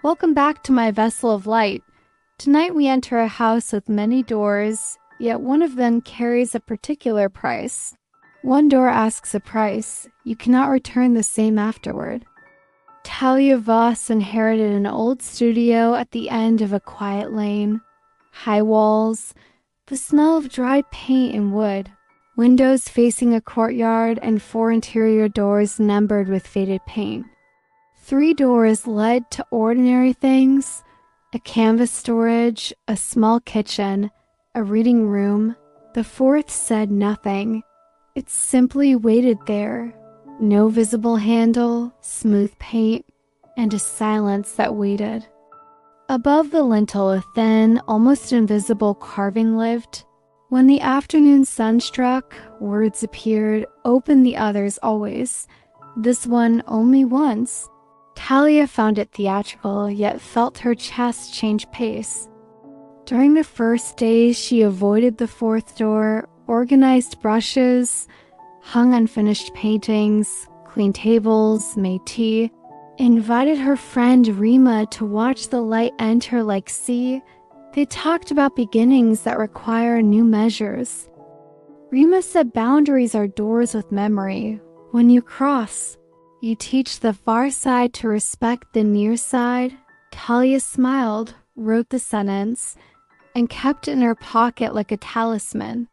Welcome back to my vessel of light. Tonight we enter a house with many doors, yet one of them carries a particular price. One door asks a price. You cannot return the same afterward. Talia Voss inherited an old studio at the end of a quiet lane. High walls, the smell of dried paint and wood, windows facing a courtyard, and 4 interior doors numbered with faded paint. 3 doors led to ordinary things: a canvas storage, a small kitchen, a reading room. The 4th said nothing. It simply waited there. No visible handle, smooth paint, and a silence that waited. Above the lintel, a thin, almost invisible carving lived. When the afternoon sun struck, words appeared: open the others always. This one only once. Talia found it theatrical, yet felt her chest change pace. During the first days, she avoided the 4th door, organized brushes, hung unfinished paintings, cleaned tables, made tea, invited her friend Rima to watch the light enter like sea. They talked about beginnings that require new measures. Rima said boundaries are doors with memory. When you cross, you teach the far side to respect the near side. Talia smiled, wrote the sentence, and kept it in her pocket like a talisman.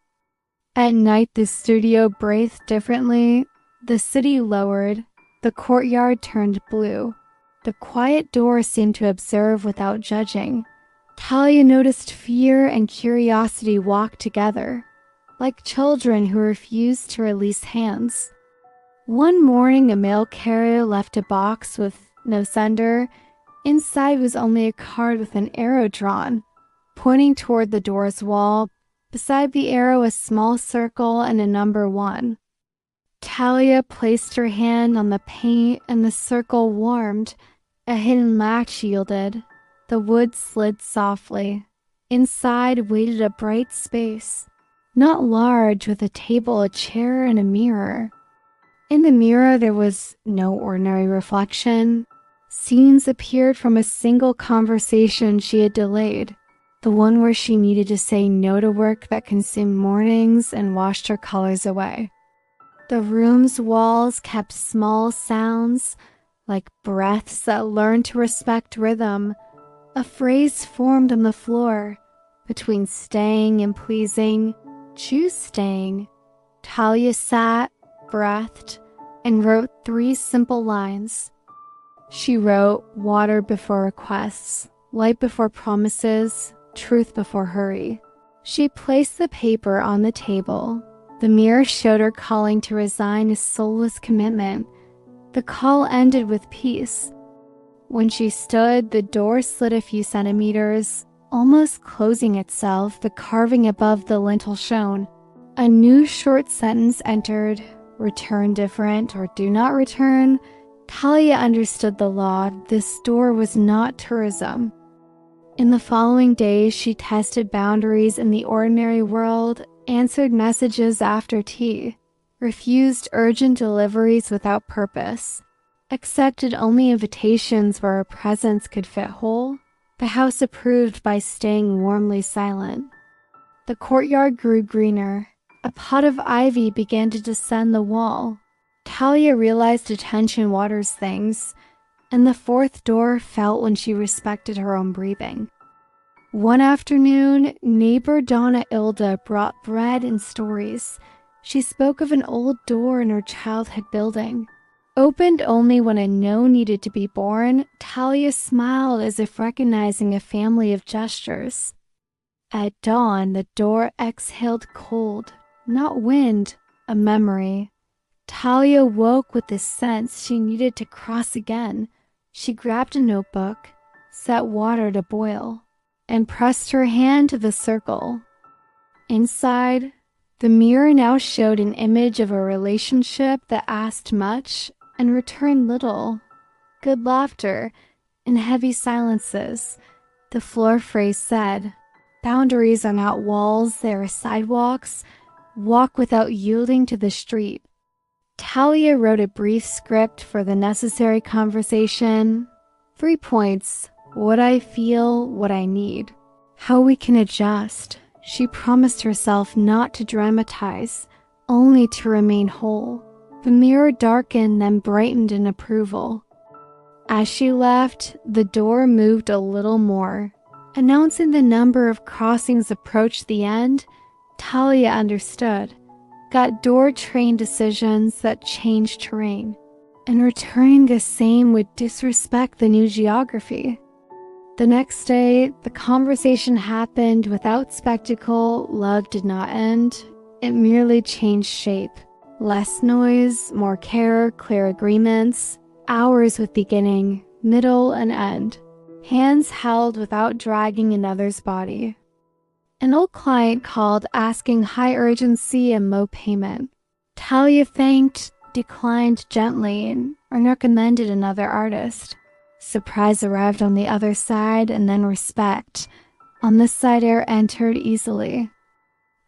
At night, the studio breathed differently. The city lowered. The courtyard turned blue. The quiet door seemed to observe without judging. Talia noticed fear and curiosity walk together, like children who refused to release hands. One morning, a mail carrier left a box with no sender. Inside was only a card with an arrow drawn, pointing toward the door's wall. Beside the arrow, a small circle and a number 1. Talia placed her hand on the paint and the circle warmed. A hidden latch yielded. The wood slid softly. Inside waited a bright space, not large, with a table, a chair, and a mirror. In the mirror there was no ordinary reflection. Scenes appeared from a single conversation she had delayed, the one where she needed to say no to work that consumed mornings and washed her colors away. The room's walls kept small sounds, like breaths that learned to respect rhythm. A phrase formed on the floor, between staying and pleasing. Choose staying. Talia sat, breathed, and wrote 3 simple lines. She wrote water before requests, light before promises, truth before hurry. She placed the paper on the table. The mirror showed her calling to resign a soulless commitment. The call ended with peace. When she stood, the door slid a few centimeters, almost closing itself. The carving above the lintel shone. A new short sentence entered: return different or do not return. Talia understood the law. This door was not tourism. In the following days, she tested boundaries in the ordinary world, answered messages after tea, refused urgent deliveries without purpose, accepted only invitations where a presence could fit whole. The house approved by staying warmly silent. The courtyard grew greener. A pot of ivy began to descend the wall. Talia realized attention waters things, and the 4th door felt when she respected her own breathing. One afternoon, neighbor Donna Ilda brought bread and stories. She spoke of an old door in her childhood building. Opened only when a no needed to be born, Talia smiled as if recognizing a family of gestures. At dawn, the door exhaled cold, not wind, a memory. Talia woke with the sense she needed to cross again. She grabbed a notebook, set water to boil, and pressed her hand to the circle. Inside, the mirror now showed an image of a relationship that asked much and returned little. Good laughter and heavy silences. The floor phrase said, boundaries are not walls, they are sidewalks. Walk without yielding to the street. Talia wrote a brief script for the necessary conversation. 3 points. what I feel, what I need, how we can adjust. She promised herself not to dramatize, only to remain whole. The mirror darkened, then brightened in approval. As she left, the door moved a little more, announcing the number of crossings approached the end. Talia understood. Got door-trained decisions that changed terrain, and returning the same would disrespect the new geography. The next day, the conversation happened without spectacle. Love did not end. It merely changed shape. Less noise, more care, clear agreements, hours with beginning, middle, and end. Hands held without dragging another's body. An old client called asking high urgency and low payment. Talia thanked, declined gently, and recommended another artist. Surprise arrived on the other side, and then respect. On this side, air entered easily.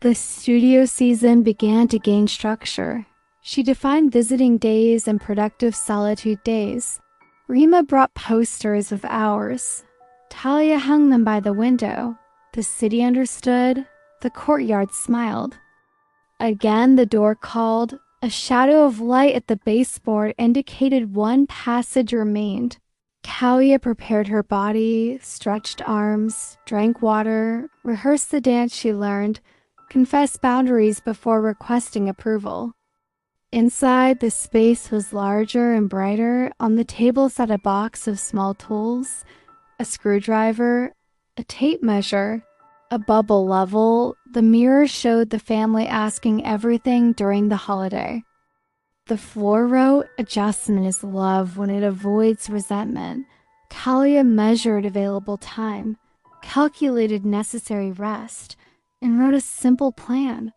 The studio season began to gain structure. She defined visiting days and productive solitude days. Rima brought posters of hours. Talia hung them by the window. The city understood. The courtyard smiled. Again the door called. A shadow of light at the baseboard indicated one passage remained. Talia prepared her body, stretched arms, drank water, rehearsed the dance she learned, confessed boundaries before requesting approval. Inside, the space was larger and brighter. On the table sat a box of small tools, a screwdriver, a tape measure, a bubble level. The mirror showed the family asking everything during the holiday. The floor wrote, "Adjustment is love when it avoids resentment." Talia measured available time, calculated necessary rest, and wrote a simple plan.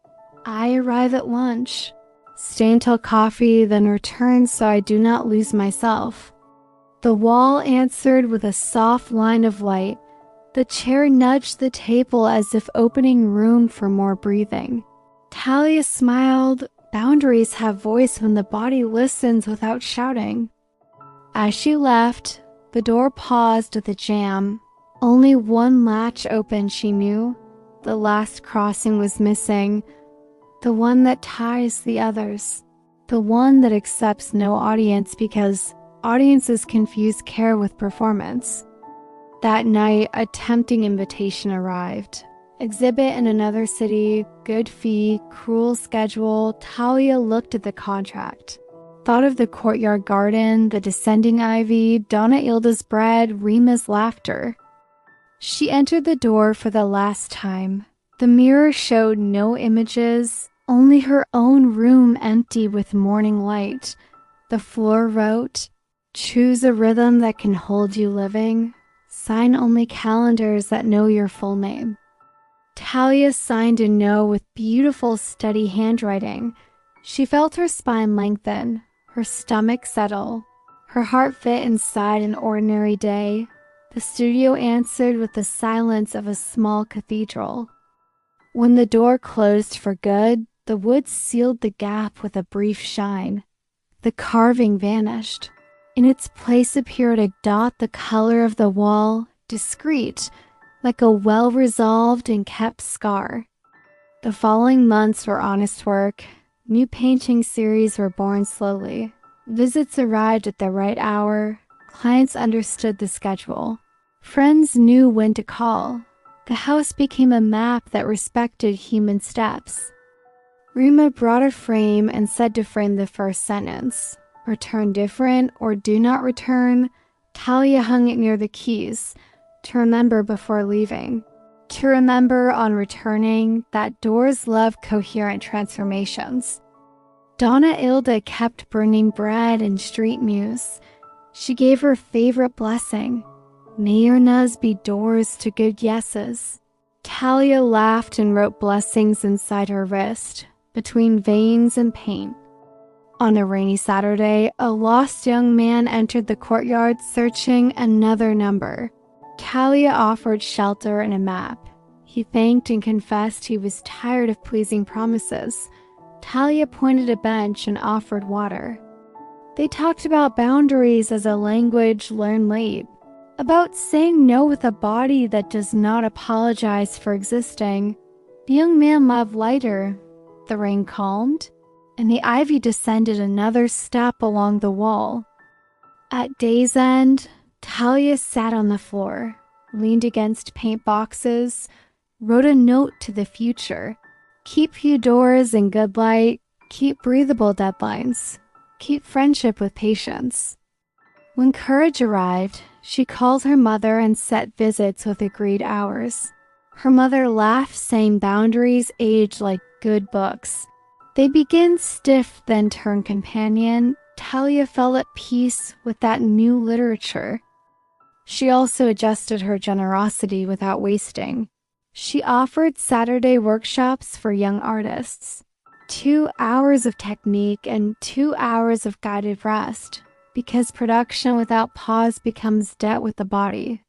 I arrive at lunch, stay until coffee, then return so I do not lose myself. The wall answered with a soft line of light. The chair nudged the table as if opening room for more breathing. Talia smiled. Boundaries have voice when the body listens without shouting. As she left, the door paused with a jam. Only one latch opened, she knew. The last crossing was missing. The one that ties the others. The one that accepts no audience because audiences confuse care with performance. That night, a tempting invitation arrived. Exhibit in another city, good fee, cruel schedule. Talia looked at the contract. Thought of the courtyard garden, the descending ivy, Donna Ilda's bread, Rima's laughter. She entered the door for the last time. The mirror showed no images, only her own room empty with morning light. The floor wrote, "Choose a rhythm that can hold you living. Sign only calendars that know your full name." Talia signed a no with beautiful, steady handwriting. She felt her spine lengthen, her stomach settle, her heart fit inside an ordinary day. The studio answered with the silence of a small cathedral. When the door closed for good, the wood sealed the gap with a brief shine. The carving vanished. In its place appeared a dot the color of the wall, discreet, like a well-resolved and kept scar. The following months were honest work. New painting series were born slowly. Visits arrived at the right hour. Clients understood the schedule. Friends knew when to call. The house became a map that respected human steps. Rima brought a frame and said to frame the first sentence, "Return different" or "Do not return." Talia hung it near the keys, to remember before leaving. To remember on returning that doors love coherent transformations. Donna Ilda kept burning bread and street muse. She gave her favorite blessing. May your no's be doors to good yeses. Talia laughed and wrote blessings inside her wrist, between veins and paint. On a rainy Saturday, a lost young man entered the courtyard searching another number. Talia offered shelter and a map. He thanked and confessed he was tired of pleasing promises. Talia pointed a bench and offered water. They talked about boundaries as a language learned late. about saying no with a body that does not apologize for existing. The young man loved lighter. The rain calmed, and the ivy descended another step along the wall. At day's end, Talia sat on the floor, leaned against paint boxes, wrote a note to the future. Keep few doors in good light, keep breathable deadlines, keep friendship with patience. When courage arrived, she called her mother and set visits with agreed hours. Her mother laughed, saying boundaries age like good books. They begin stiff, then turn companion. Talia felt at peace with that new literature. She also adjusted her generosity without wasting. She offered Saturday workshops for young artists, 2 hours of technique and 2 hours of guided rest, because production without pause becomes debt with the body.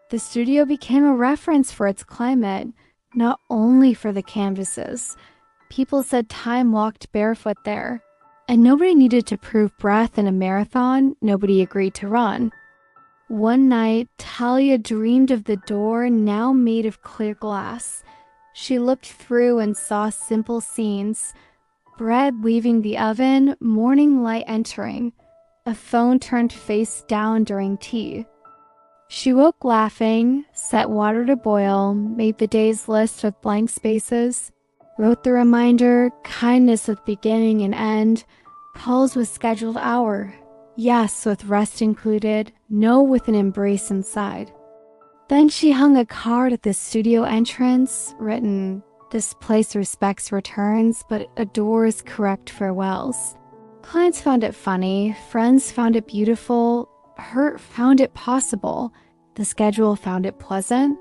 The studio became a reference for its climate, not only for the canvases. People said time walked barefoot there, and nobody needed to prove breath in a marathon nobody agreed to run. One night, Talia dreamed of the door now made of clear glass. She looked through and saw simple scenes: bread leaving the oven, morning light entering, a phone turned face down during tea. She woke laughing, set water to boil, made the day's list with blank spaces, wrote the reminder, kindness with beginning and end, calls with scheduled hour, yes with rest included, no with an embrace inside. Then she hung a card at the studio entrance, written, "This place respects returns, but adores correct farewells." Clients found it funny, friends found it beautiful, Hurt found it possible, the schedule found it pleasant.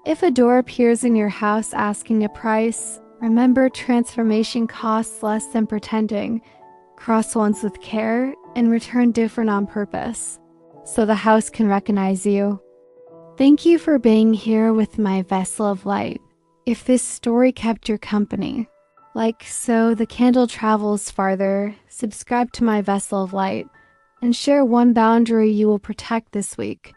If a door appears in your house asking a price, remember transformation costs less than pretending. Cross once with care and return different on purpose, so the house can recognize you. Thank you for being here with my vessel of light. If this story kept your company, like so the candle travels farther, subscribe to my vessel of light, and share one boundary you will protect this week.